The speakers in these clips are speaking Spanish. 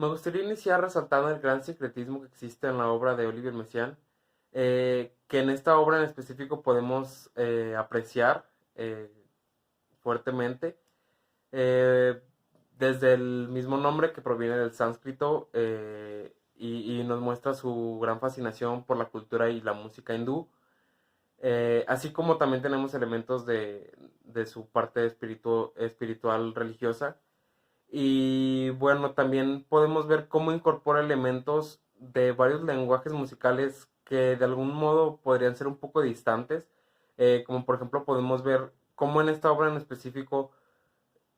Me gustaría iniciar resaltando el gran secretismo que existe en la obra de Olivier Messiaen, que en esta obra en específico podemos apreciar eh, fuertemente, eh, desde el mismo nombre que proviene del sánscrito, y nos muestra su gran fascinación por la cultura y la música hindú, así como también tenemos elementos de su parte espiritual religiosa. Y bueno, también podemos ver cómo incorpora elementos de varios lenguajes musicales que de algún modo podrían ser un poco distantes, como por ejemplo podemos ver cómo en esta obra en específico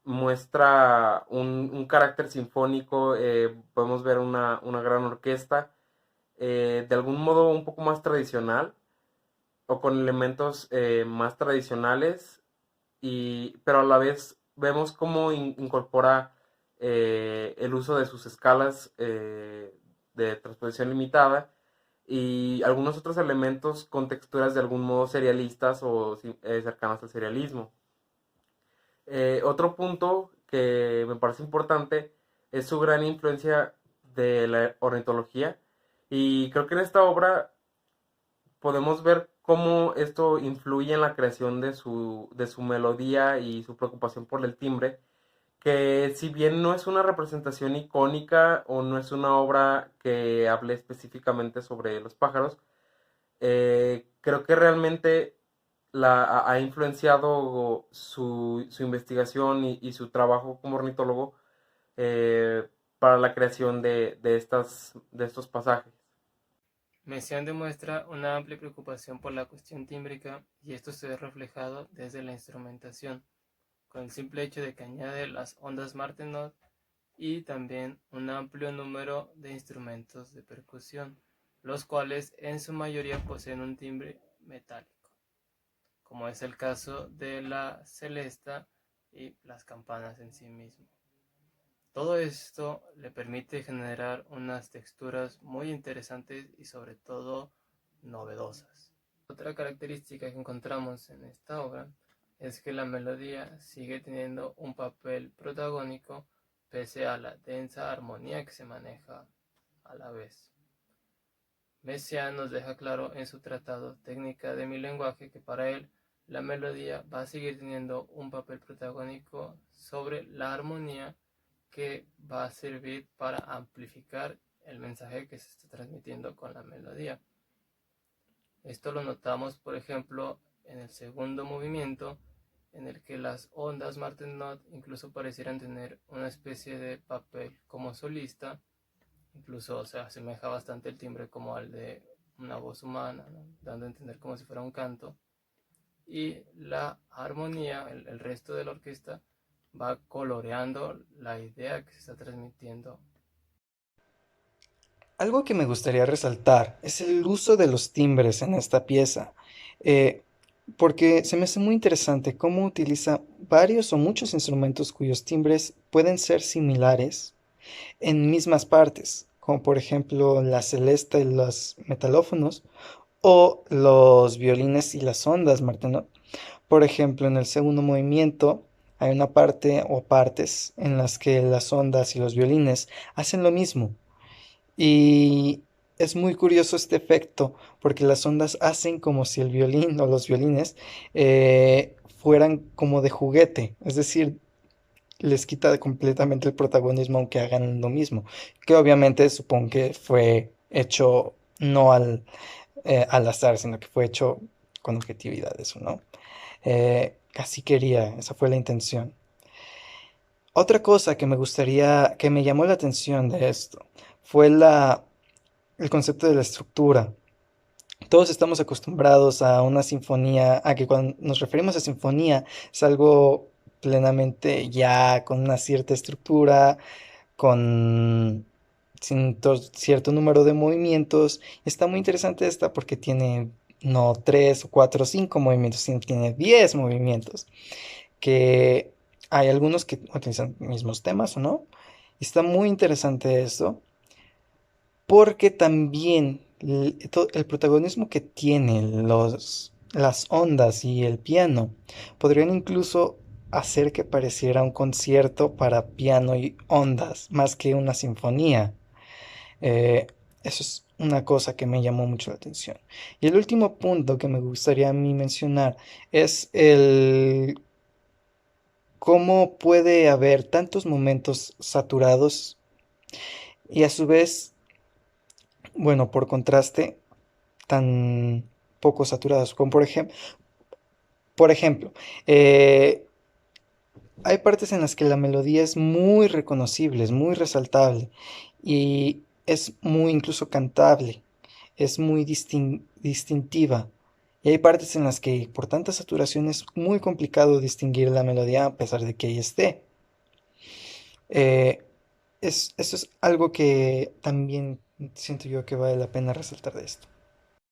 muestra un carácter sinfónico, podemos ver una gran orquesta, de algún modo un poco más tradicional o con elementos más tradicionales, pero a la vez vemos cómo incorpora el uso de sus escalas de transposición limitada y algunos otros elementos con texturas de algún modo serialistas o cercanas al serialismo. Otro punto que me parece importante es su gran influencia de la ornitología, y creo que en esta obra podemos ver cómo esto influye en la creación de su melodía y su preocupación por el timbre, que si bien no es una representación icónica o no es una obra que hable específicamente sobre los pájaros, creo que realmente ha influenciado su investigación y su trabajo como ornitólogo, para la creación de estos pasajes. Messiaen demuestra una amplia preocupación por la cuestión tímbrica y esto se ve reflejado desde la instrumentación, con el simple hecho de que añade las ondas Martenot y también un amplio número de instrumentos de percusión, los cuales en su mayoría poseen un timbre metálico, como es el caso de la celesta y las campanas en sí mismo. Todo esto le permite generar unas texturas muy interesantes y sobre todo novedosas. Otra característica que encontramos en esta obra es que la melodía sigue teniendo un papel protagónico pese a la densa armonía que se maneja a la vez. Messiaen nos deja claro en su tratado Técnica de mi lenguaje que para él la melodía va a seguir teniendo un papel protagónico sobre la armonía, que va a servir para amplificar el mensaje que se está transmitiendo con la melodía. Esto lo notamos, por ejemplo, en el segundo movimiento, en el que las ondas Martenot incluso parecieran tener una especie de papel como solista, incluso se asemeja bastante el timbre como al de una voz humana, ¿no? Dando a entender como si fuera un canto. Y la armonía, el resto de la orquesta, va coloreando la idea que se está transmitiendo. Algo que me gustaría resaltar es el uso de los timbres en esta pieza, eh, porque se me hace muy interesante cómo utiliza varios o muchos instrumentos cuyos timbres pueden ser similares en mismas partes, como por ejemplo la celesta y los metalófonos, o los violines y las ondas Martenot. Por ejemplo, en el segundo movimiento hay una parte o partes en las que las ondas y los violines hacen lo mismo. Y es muy curioso este efecto, porque las ondas hacen como si el violín o los violines fueran como de juguete, es decir, les quita completamente el protagonismo aunque hagan lo mismo, que obviamente supongo que fue hecho no al azar, sino que fue hecho con objetividad, eso, ¿no? Así quería, esa fue la intención. Otra cosa que me gustaría, que me llamó la atención de esto, fue el concepto de la estructura. Todos estamos acostumbrados a una sinfonía, a que cuando nos referimos a sinfonía es algo plenamente ya con una cierta estructura, con cierto número de movimientos. Está muy interesante esta porque tiene no 3 o 4 o 5 movimientos, sino tiene 10 movimientos, que hay algunos que utilizan mismos temas o no. Y está muy interesante esto porque también el protagonismo que tienen las ondas y el piano podrían incluso hacer que pareciera un concierto para piano y ondas, más que una sinfonía. Eh, Eso es una cosa que me llamó mucho la atención. Y el último punto que me gustaría a mí mencionar es el cómo puede haber tantos momentos saturados y a su vez, bueno, por contraste, tan poco saturados, como por ejemplo, eh, hay partes en las que la melodía es muy reconocible, es muy resaltable y es muy incluso cantable, es muy distintiva. Y hay partes en las que por tanta saturación es muy complicado distinguir la melodía a pesar de que ahí esté. Eh, Eso es algo que también siento yo que vale la pena resaltar de esto.